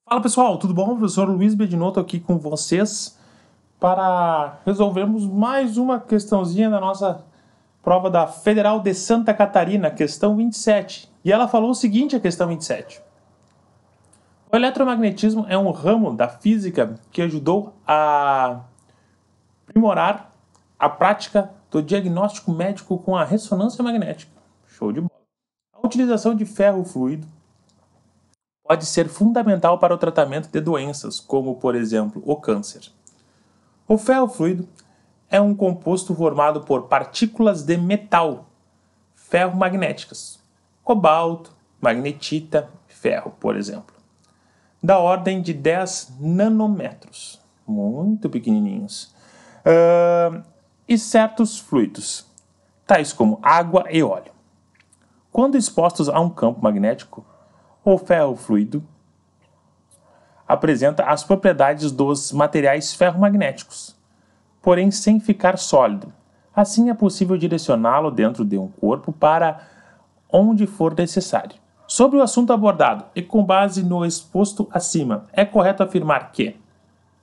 Fala pessoal, tudo bom? Professor Luiz Bedinotto aqui com vocês para resolvermos mais uma questãozinha da nossa prova da Federal de Santa Catarina, questão 27. E ela falou o seguinte, a questão 27. O eletromagnetismo é um ramo da física que ajudou a aprimorar a prática do diagnóstico médico com a ressonância magnética. Show de bola. A utilização de ferro fluido pode ser fundamental para o tratamento de doenças, como, por exemplo, o câncer. O ferro fluido é um composto formado por partículas de metal ferromagnéticas, cobalto, magnetita, ferro, por exemplo, da ordem de 10 nanômetros, muito pequenininhos, e certos fluidos, tais como água e óleo. Quando expostos a um campo magnético, o ferro fluido apresenta as propriedades dos materiais ferromagnéticos, porém sem ficar sólido. Assim é possível direcioná-lo dentro de um corpo para onde for necessário. Sobre o assunto abordado e com base no exposto acima, é correto afirmar que...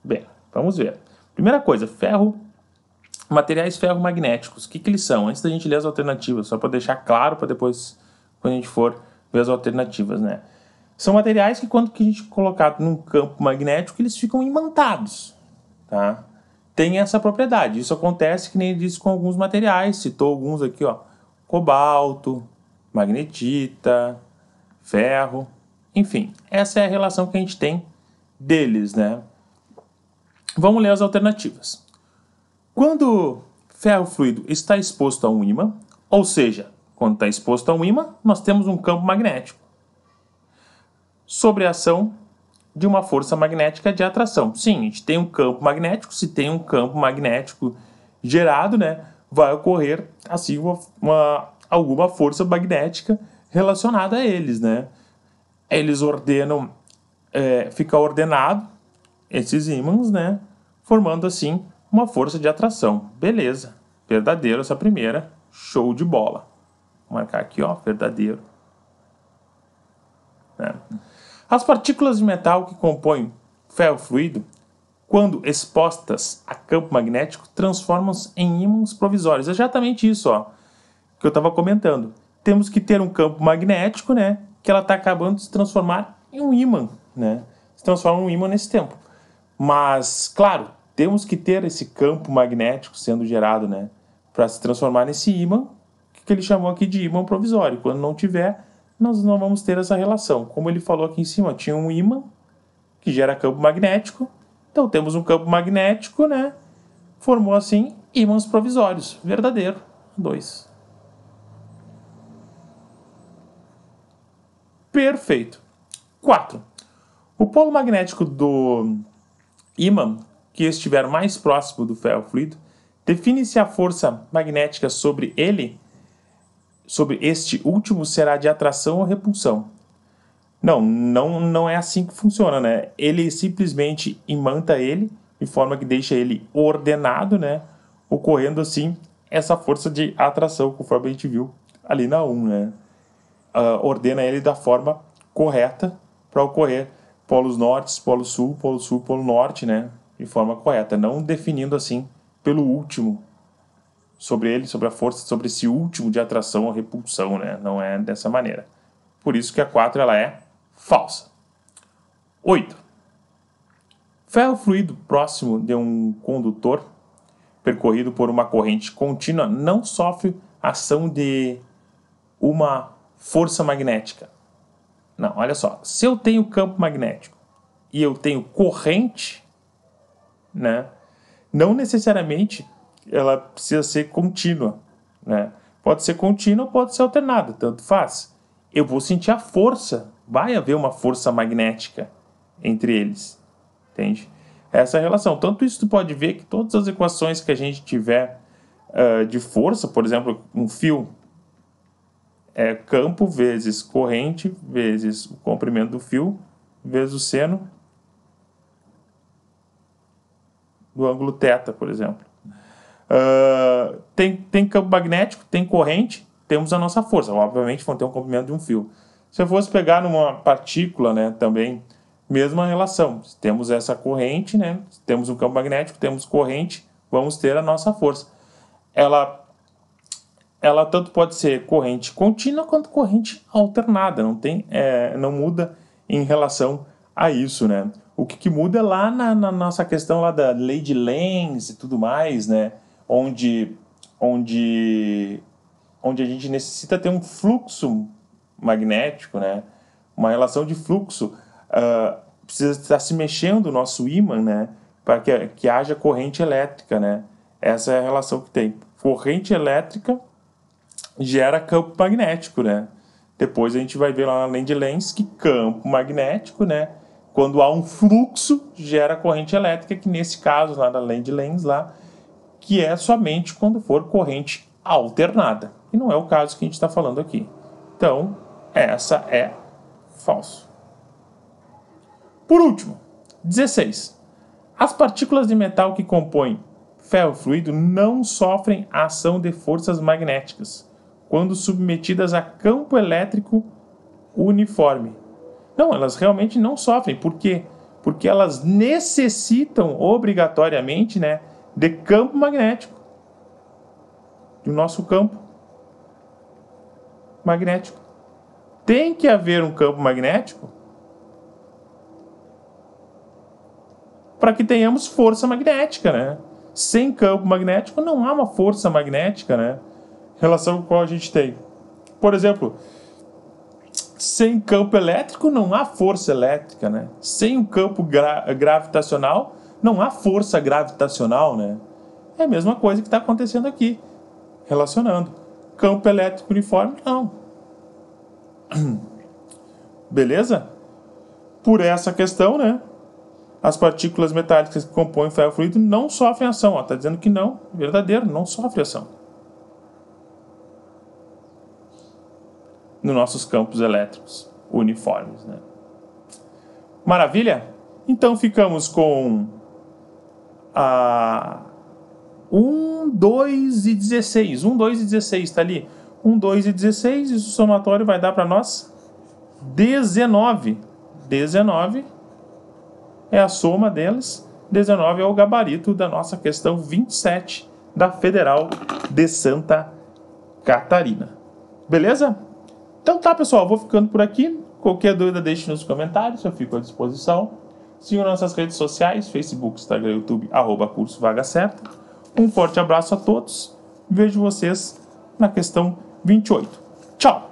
Bem, vamos ver. Primeira coisa, materiais ferromagnéticos. O que eles são? Antes da gente ler as alternativas, só para deixar claro para depois, quando a gente for ver as alternativas, né? São materiais que, quando a gente colocar num campo magnético, eles ficam imantados, tá? Tem essa propriedade. Isso acontece, que nem ele disse, com alguns materiais. Citou alguns aqui, ó. Cobalto, magnetita, ferro. Enfim, essa é a relação que a gente tem deles, né? Vamos ler as alternativas. Quando ferro fluido está exposto a um ímã, ou seja, quando está exposto a um ímã, nós temos um campo magnético sobre a ação de uma força magnética de atração. Sim, a gente tem um campo magnético. Se tem um campo magnético gerado, né, vai ocorrer assim alguma força magnética relacionada a eles, né? Eles ordenam, fica ordenado esses ímãs, né, formando assim uma força de atração. Beleza, verdadeiro essa primeira, show de bola. Vou marcar aqui, ó, verdadeiro. Né? As partículas de metal que compõem ferro fluido, quando expostas a campo magnético, transformam-se em ímãs provisórios. É exatamente isso, ó, que eu estava comentando. Temos que ter um campo magnético, né, que ela está acabando de se transformar em um ímã, né? Se transforma em um ímã nesse tempo. Mas, claro, temos que ter esse campo magnético sendo gerado, né, para se transformar nesse ímã, que ele chamou aqui de ímã provisório. Quando não tiver, nós não vamos ter essa relação. Como ele falou aqui em cima, tinha um ímã que gera campo magnético. Então temos um campo magnético, né? Formou assim ímãs provisórios. Verdadeiro. 2. Perfeito. 4. O polo magnético do ímã que estiver mais próximo do ferro fluido define se a força magnética sobre este último será de atração ou repulsão. Não é assim que funciona, né? Ele simplesmente imanta ele de forma que deixa ele ordenado, né? Ocorrendo assim essa força de atração, conforme a gente viu ali na 1, né? Ordena ele da forma correta para ocorrer polos norte, polo sul, polo norte, né? De forma correta, não definindo assim pelo último sobre ele, sobre a força, sobre esse último de atração ou repulsão, né? Não é dessa maneira. Por isso que a 4 ela é falsa. 8. Ferro fluido próximo de um condutor percorrido por uma corrente contínua não sofre ação de uma força magnética. Não, olha só. Se eu tenho campo magnético e eu tenho corrente, né? Não necessariamente ela precisa ser contínua, né? Pode ser contínua, pode ser alternada, tanto faz. Eu vou sentir a força, vai haver uma força magnética entre eles, entende? Essa é a relação. Tanto isso tu pode ver que todas as equações que a gente tiver de força, por exemplo, um fio é campo vezes corrente vezes o comprimento do fio vezes o seno do ângulo θ, por exemplo. Tem campo magnético, tem corrente, temos a nossa força. Obviamente, vão ter um comprimento de um fio. Se eu fosse pegar numa partícula, né, também, mesma relação. Se temos essa corrente, né? Se temos um campo magnético, temos corrente, vamos ter a nossa força. Ela tanto pode ser corrente contínua quanto corrente alternada. Não muda em relação a isso, né? O que muda é lá na nossa questão lá da lei de Lenz e tudo mais, né? Onde a gente necessita ter um fluxo magnético, né? Uma relação de fluxo. Precisa estar se mexendo o nosso ímã, né? Para que haja corrente elétrica, né? Essa é a relação que tem. Corrente elétrica gera campo magnético, né? Depois a gente vai ver lá na lei de Lenz que campo magnético, né? Quando há um fluxo, gera corrente elétrica, que nesse caso lá da lei de Lenz, lá, que é somente quando for corrente alternada. E não é o caso que a gente está falando aqui. Então, essa é falso. Por último, 16. As partículas de metal que compõem ferro fluido não sofrem a ação de forças magnéticas quando submetidas a campo elétrico uniforme. Não, elas realmente não sofrem. Por quê? Porque elas necessitam obrigatoriamente, né, de campo magnético. Do nosso campo magnético. Tem que haver um campo magnético para que tenhamos força magnética, né? Sem campo magnético não há uma força magnética, né? Em relação ao qual a gente tem. Por exemplo, sem campo elétrico não há força elétrica, né? Sem um campo gravitacional não há força gravitacional, né? É a mesma coisa que está acontecendo aqui, relacionando. Campo elétrico uniforme, não. Beleza? Por essa questão, né? As partículas metálicas que compõem o ferro fluido não sofrem ação. Está dizendo que não, verdadeiro, não sofre ação nos nossos campos elétricos uniformes, né? Maravilha? Então ficamos com 1, 2 e 16. 1, 2 e 16 está ali. 1, 2 e 16, e o somatório vai dar para nós 19. 19 é a soma deles. 19 é o gabarito da nossa questão 27 da Federal de Santa Catarina. Beleza? Então tá, pessoal, vou ficando por aqui. Qualquer dúvida deixe nos comentários, eu fico à disposição. Siga nossas redes sociais, Facebook, Instagram, YouTube, @curso Vaga Certa. Um forte abraço a todos. Vejo vocês na questão 28. Tchau!